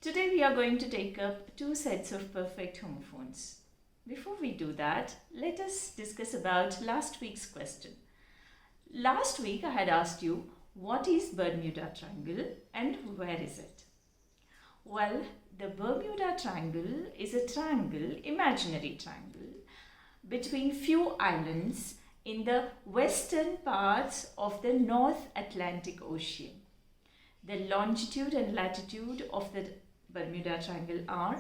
Today we are going to take up two sets of perfect homophones. Before we do that, let us discuss about last week's question. Last week I had asked you, what is Bermuda Triangle and where is it? Well, the Bermuda Triangle is a triangle, imaginary triangle, between few islands in the western parts of the North Atlantic Ocean. The longitude and latitude of the Bermuda Triangle are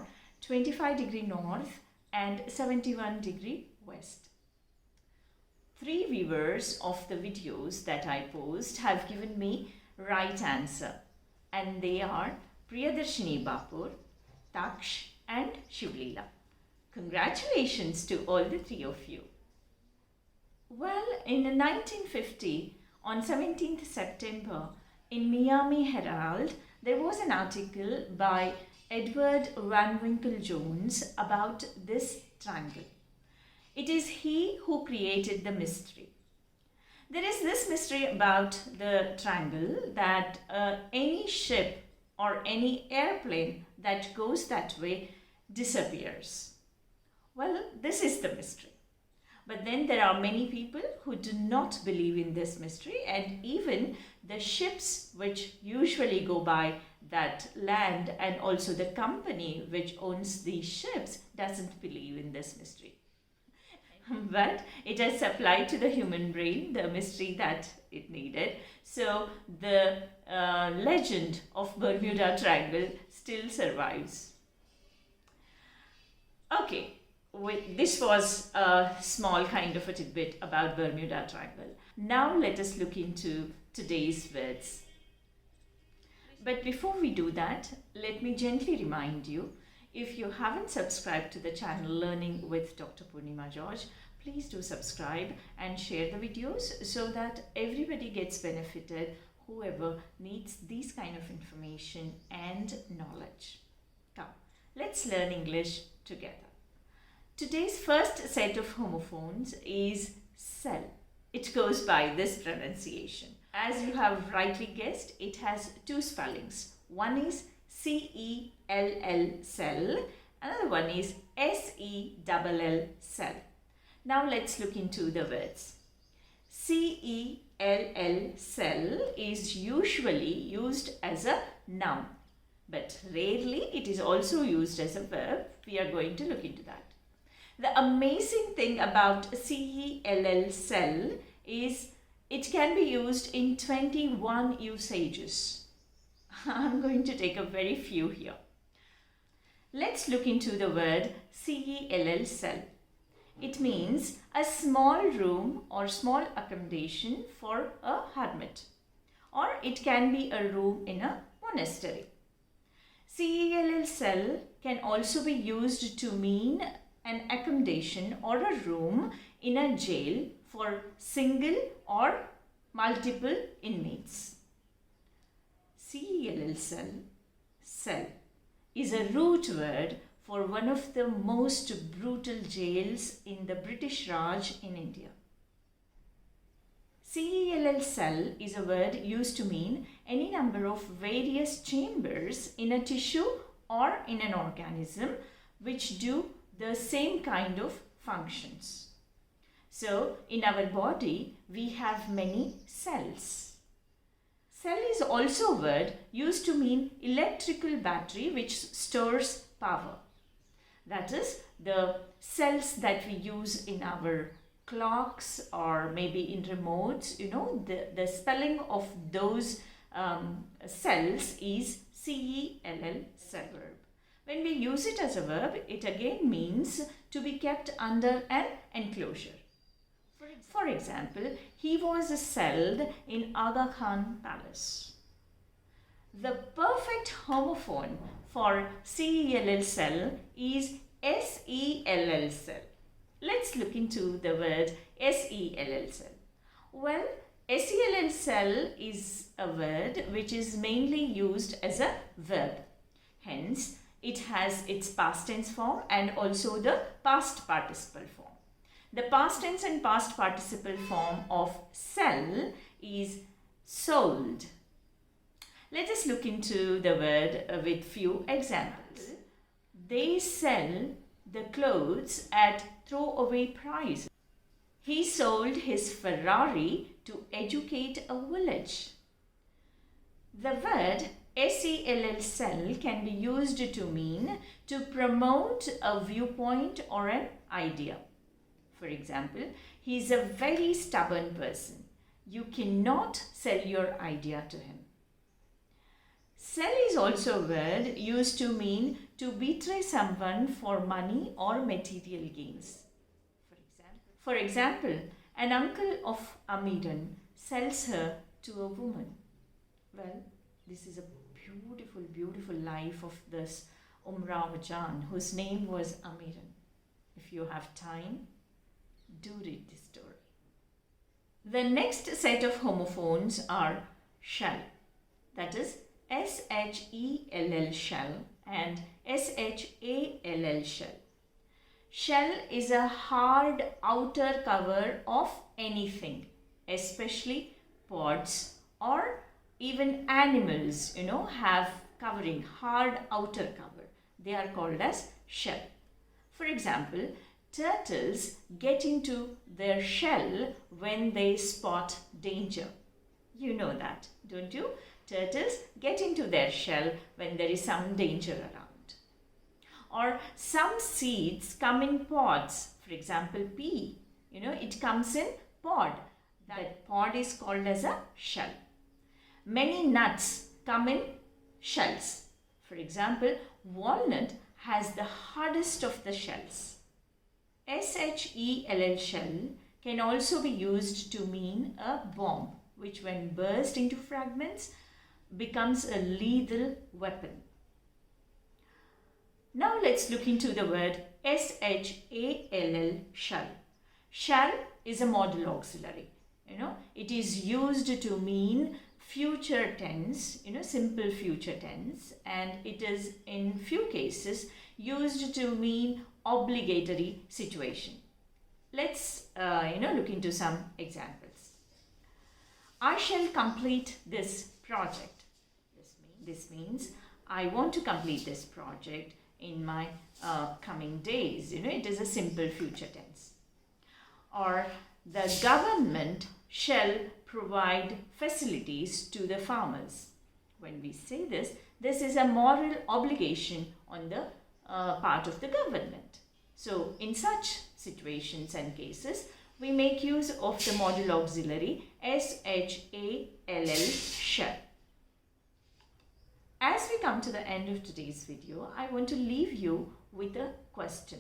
25° north and 71° west. 3 viewers of the videos that I post have given me right answer, and they are Priyadarshini Bapur, Taksh and Shivlila. Congratulations to all the 3 of you. Well, in 1950, on 17th September, in Miami Herald, there was an article by Edward Van Winkle Jones about this triangle. It is he who created the mystery. There is this mystery about the triangle that any ship or any airplane that goes that way disappears. Well, this is the mystery. But then there are many people who do not believe in this mystery, and even the ships which usually go by that land and also the company which owns these ships doesn't believe in this mystery. But it has supplied to the human brain the mystery that it needed. So the legend of Bermuda Triangle still survives. Okay. This was a small kind of a tidbit about Bermuda Triangle. Now let us look into today's words. But before we do that, let me gently remind you, if you haven't subscribed to the channel Learning with Dr. Poornima George, please do subscribe and share the videos so that everybody gets benefited, whoever needs these kind of information and knowledge. Come, let's learn English together. Today's first set of homophones is cell. It goes by this pronunciation. As you have rightly guessed, it has 2 spellings. One is C-E-L-L cell, another one is S-E-L-L cell. Now let's look into the words. C-E-L-L cell is usually used as a noun, but rarely it is also used as a verb. We are going to look into that. The amazing thing about CELL cell is it can be used in 21 usages. I'm going to take a very few here. Let's look into the word CELL cell. It means a small room or small accommodation for a hermit, or it can be a room in a monastery. CELL cell can also be used to mean an accommodation or a room in a jail for single or multiple inmates. CELL cell is a root word for one of the most brutal jails in the British Raj in India. CELL cell is a word used to mean any number of various chambers in a tissue or in an organism which do the same kind of functions. So, in our body, we have many cells. Cell is also a word used to mean electrical battery which stores power. That is, the cells that we use in our clocks or maybe in remotes, the spelling of those cells is CELL cell verb. When we use it as a verb, it again means to be kept under an enclosure. For example, he was celled in Aga Khan Palace. The perfect homophone for CELL cell is SELL cell. Let's look into the word SELL cell. Well, SELL cell is a word which is mainly used as a verb. Hence, it has its past tense form and also the past participle form. The past tense and past participle form of cell is sold. Let us look into the word with few examples. They sell the clothes at throwaway price. He sold his Ferrari to educate a village. The word sell can be used to mean to promote a viewpoint or an idea. For example, he is a very stubborn person. You cannot sell your idea to him. Sell is also a word used to mean to betray someone for money or material gains. For example, an uncle of Amiran sells her to a woman. Well, this is a beautiful, beautiful life of this Jan, whose name was Amiran. If you have time, do read this story. The next set of homophones are shall, that is shell shall and shall shall. Shell is a hard outer cover of anything, especially pods or even animals, have covering, hard outer cover. They are called as shell. For example, turtles get into their shell when they spot danger. You know that, don't you? Turtles get into their shell when there is some danger around. Or some seeds come in pods. For example, pea, it comes in pod. That pod is called as a shell. Many nuts come in shells. For example, walnut has the hardest of the shells. Shell shell can also be used to mean a bomb, which when burst into fragments becomes a lethal weapon. Now let's look into the word shall shall. Shall is a modal auxiliary. It is used to mean future tense, simple future tense, and it is in few cases used to mean obligatory situation. Let's look into some examples. I shall complete this project. This means I want to complete this project in my coming days. It is a simple future tense. Or the government shall provide facilities to the farmers. When we say this is a moral obligation on the part of the government. So in such situations and cases, we make use of the modal auxiliary shall shall. As we come to the end of today's video, I want to leave you with a question.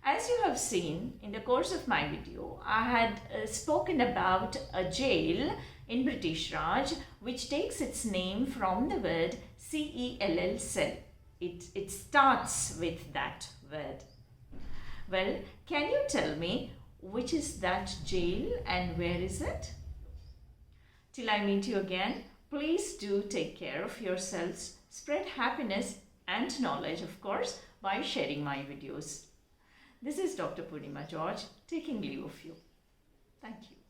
As you have seen in the course of my video, I had spoken about a jail in British Raj which takes its name from the word cell. It starts with that word. Well, can you tell me which is that jail and where is it? Till I meet you again, please do take care of yourselves, spread happiness and knowledge, of course, by sharing my videos. This is Dr. Poornima George taking leave of you. Thank you.